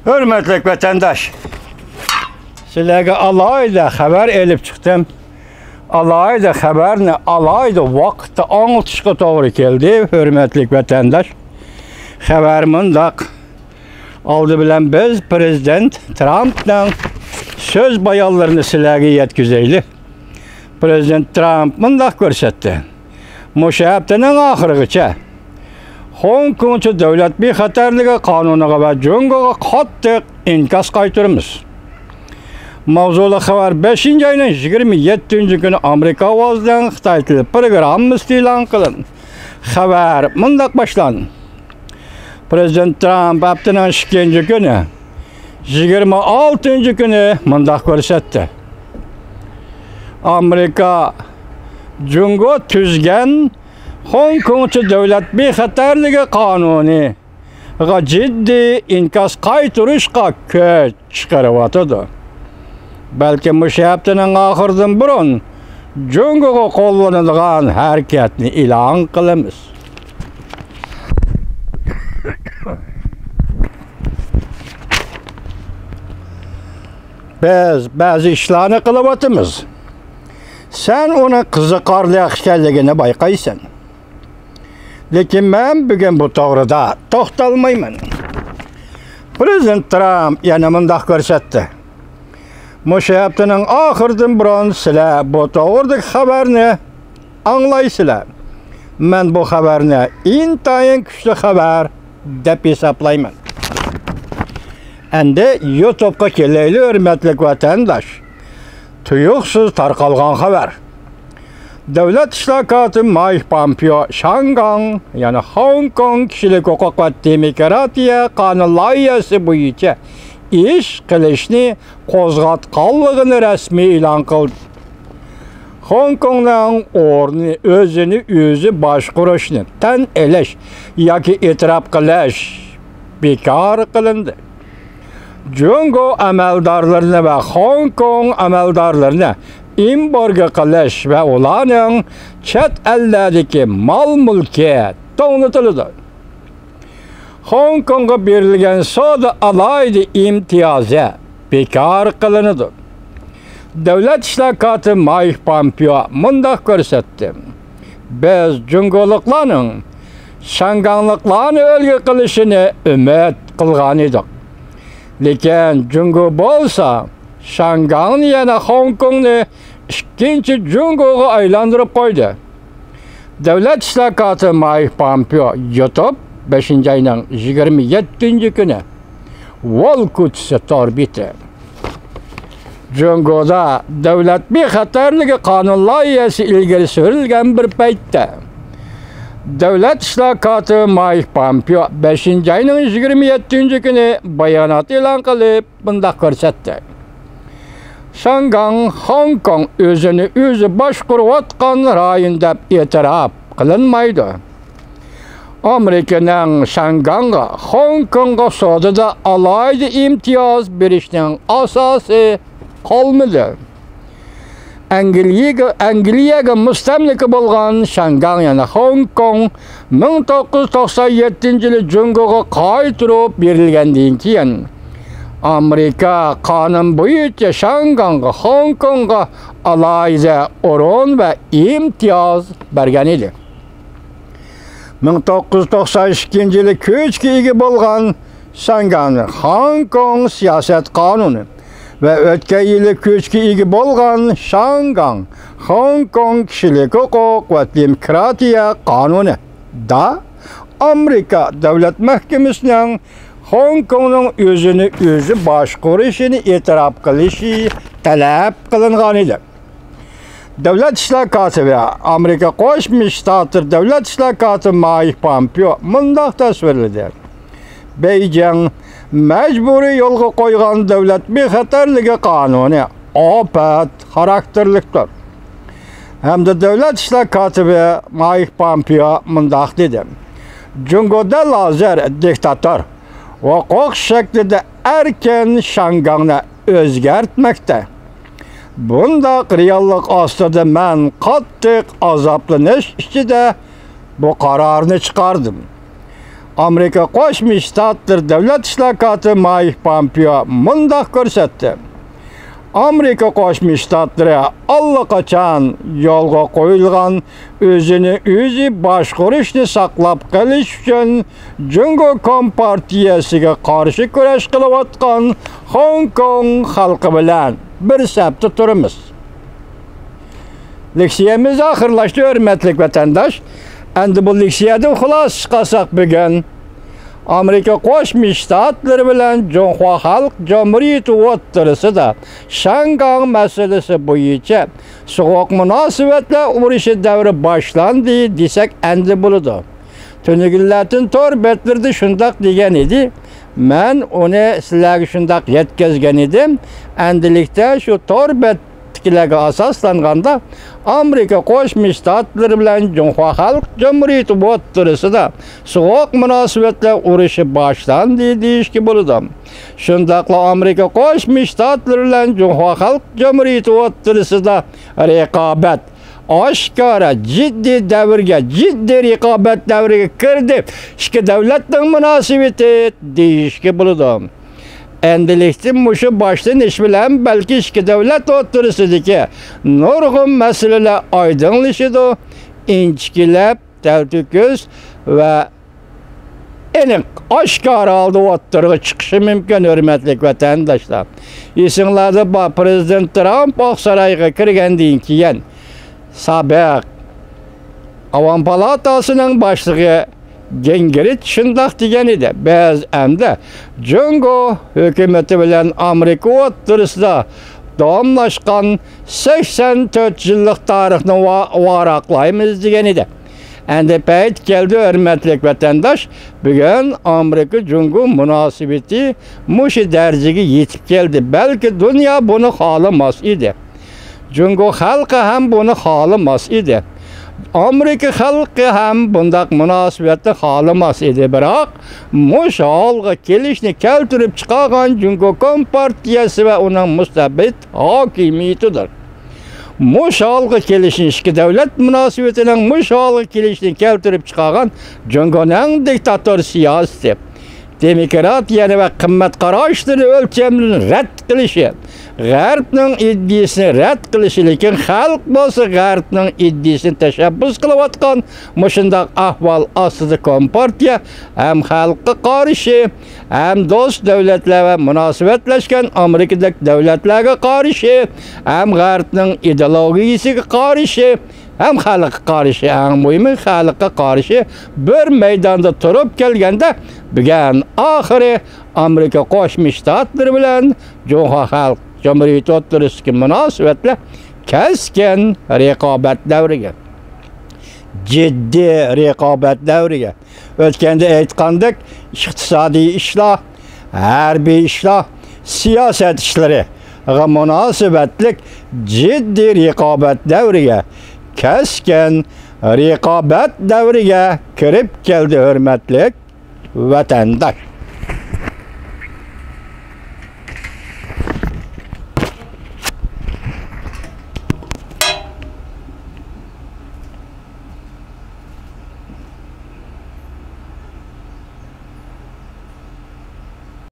Hürmetlik vatandaş, sizlerge alayda haber elip çıktım. Alayda haberini alayda vakitte anlatışqa doğru geldi. Hürmetlik vatandaş, haberimin da aldı bilen biz Prezident Trump'dan söz bayanlarını sizlerge yetkizeyli. Prezident Trump mındak görsetti. Muşahaptının ahırgıça Hong Kong'cu devlet bir xatarlığı kanunuga ve Jungo'ga qattiq inkas qaytırımız. Mavzulu xabar 5. ayının 27. günü Amerika avazdan Xitay tili programımız ilan kılın. Xabar mındak başlan. Prezident Trump haftanın 2. günü 26. günü mındak görsetti. Amerika Jungo tüzgen Hong Kong'cu devlet bir xatarlığı kanunu ciddi inkas qaytırışqa köç çıkarıvatıdı. Belki müşahaptının ahırdan burun Jungo'ga kollanılgan hareketini ilan kılımız. Biz bazı işlerini kılıvatımız. Sen ona kızıkarlı yaxşiligini bayqaysan. Lekin ben bugün bu toğrıda toxtalmayman. Prezident Trump yana mındaq görsetdi. Muşahaptının ahırdan burun sizler bu toğırdaki haberini anlaysizlar. Ben bu haberini intayin güçlü haber dep hesaplayman. Endi YouTube'ga keleyli hürmetlik vatandaş. Tuyuqsuz tarqalgan haber. Devlet İşlakatı Mike Pompeo, Shangang, yani Hong Kong kişilik hukuk ve demokratiya kanun layihasi boyunca iş qilishni qo'zg'atganligini rasmiy e'lon qildi. Hong Kongning o'rni o'zini o'zi boshqarishni tan elish yoki e'tirof qilish bekor qilindi. Jungo amaldorlarini va Hong Kong amaldorlarini embargo qilish va ularning chet eldagi mol-mulki to'g'ritildi. Hong Kong'a berilgan soda alayda imtiyozi bekor qilinadi. Devlet İşlakatı Mike Pompeo mundaq ko'rsatdi. Biz jungoliklarning Shangangliklarni o'lga qilishini umid qilgan edik. Lekin Jungo bo'lsa Shangangni yana Hong Kongni ikkinchi Jungoga aylantirib qo'ydi. Devlet İşlakatı Mike Pompeo YouTube 5. ayının 27. günü Volkutsi torbiti. Jungo'da devlet bir xatarlığı kanun layihasi ilgari sürilgen bir paytda Devlet İşlakatı Mike Pompeo 5. ayının 27. günü bayanat e'lon qilib bundaq ko'rsatdi. Shangang Hong Kong o'zini o'zi boshqarayotgan rayon deb e'tirof qilinmaydi. Amerika'nın Shangang'a, Hong Kong'a sodada alayda imtiyoz berishning asosi qolmadi. Angliyaga mustamlika bo'lgan Shangang yana Hong Kong 1997 yili Jungo'ga qaytirib berilgandan keyin Amerika qonun bo'yicha Shangang'a, Hong Kong'a alayda o'rin va imtiyoz bergan edi. 1992 yılı köçke ega bo'lgan Shangang'ning Hong Kong siyaset kanunu ve o'tgan yılı köçke ega bo'lgan Shangang Hong Kong kişilik hukuk ve demokratiya kanunu da Amerika Devlet Mahkemesi'nin Hong Kong'ning o'zini o'zi boshqarishini e'tirof qilishi talab qilingan edi. Devlet İşlakatı ve Amerika Qo'shma Shtatlar Devlet İşlakatı Mike Pompeo mundaq tasvirladi. Beijing mecburi yo'lga qo'ygan devlet bexatarligi qonuni ofat xarakterlikdir. Hamda Devlet İşlakatı ve Mike Pompeo mundaq dedi. Jungo'da lazer diktatör hukuk şeklinde erken Shangang'ni o'zgartmoqda. Bundaq reallik ostida men qattiq azoblanish ichida bu qarorni chiqardim. Amerika Qo'shma Shtatlar davlat islohoti Mike Pompeo mundaq ko'rsatdi. Amerika Qo'shma Shtatlari allaqachon yo'lga qo'yilgan o'zini o'zi boshqarishni saqlab qolish uchun Jungo Kompartiyasiga qarshi kurash qilayotgan Hong Kong xalqi bilan bir safda turamiz. Leksiyamiz oxirlashdi, hurmatli vatandosh. Endi bu leksiyada xulos chiqasak bugun Amerika Qo'shma Shtatlari bilan Jonghua Xalq Jamhuriyati o'rtasida Shangang masalasi bo'yicha so'g'oq munosabatlar urushi davri boshlandi desak endi bo'ladi. Tunigillarning tor betlarida shundaq degan edi. Men uni sizlarga shundaq yetkazgan edim. Endilikda shu tor betlarga asoslanganda Amerika Qo'shma Shtatlari bilan Jonghua Xalq Jamhuriyati o'rtasida so'g'oq munosabatlar urushi boshlandi deyishga bo'ladi. Shundaqla Amerika Qo'shma Shtatlari bilan Jonghua Xalq Jamhuriyati o'rtasida raqobat oshkora jiddiy davrga, jiddiy raqobat davriga kirdi. Ikki davlatning munosabati deyishga bo'ladi. Endilikda mushu boshdan ish bilan balki ikki davlat o'rtasidagi nurg'un masalalar oydinlashadi, inchikilab, talto'kuz va aniq oshkora holda o'rtaga chiqishi mumkin, hurmatli vatandoshlar. Esinglarda bor, Prezident Tramp Oq saroyga kirgandan keyin sobiq Avam palatasining boshlig'i Gingrich shundaq degan edi. Biz endi Jungo hukumati bilan Amerika o'rtasida davomlashgan 84 yillik tarixni varaqlaymiz degan edi. Endi payt keldi, hurmatli vatandosh. Bugun Amerika Jungo munosabati mushu darajaga yetib keldi. Balki dunyo buni xohlamas edi. Jungo xalqi ham buni xohlamas edi. Amerika xalqi ham bundaq munosabatni xohlamas edi, biroq mushu holga kelishni keltirib chiqargan Jungo Kompartiyasi va uning mustabid hokimiyatidir. Mushu holga kelishni, ikki davlat munosabatining mushu holga kelishni keltirib chiqargan Jungoning diktator siyosati, demokratiyani va qimmat qarashlari o'lchamini rad qilishi, G'arbning iddiasini rad qilishi, lekin xalq bo'lsa G'arbning iddiasini tashabbus qilayotgan mushundaq ahvol ostida Kompartiya ham xalqqa qarshi, ham do'st davlatlar va munosabatlashgan Amerikadagi davlatlarga qarshi, ham G'arbning ideologiyasiga qarshi, ham xalqqa qarshi, ham muhimi xalqqa qarshi bir maydonda turib kelganda bugun oxiri Amerika Qo'shma Shtatlari bilan Jonghua Xalq Jamhuriyati o'rtasidagi munosabatlar keskin raqobat davriga, jiddiy raqobat davriga. O'tganda aytgandik, iqtisodiy ishlar, harbiy ishlar, siyosat ishlari va munosabatlik jiddiy raqobat davriga, keskin raqobat davriga kirib keldi, hurmatli vatandosh.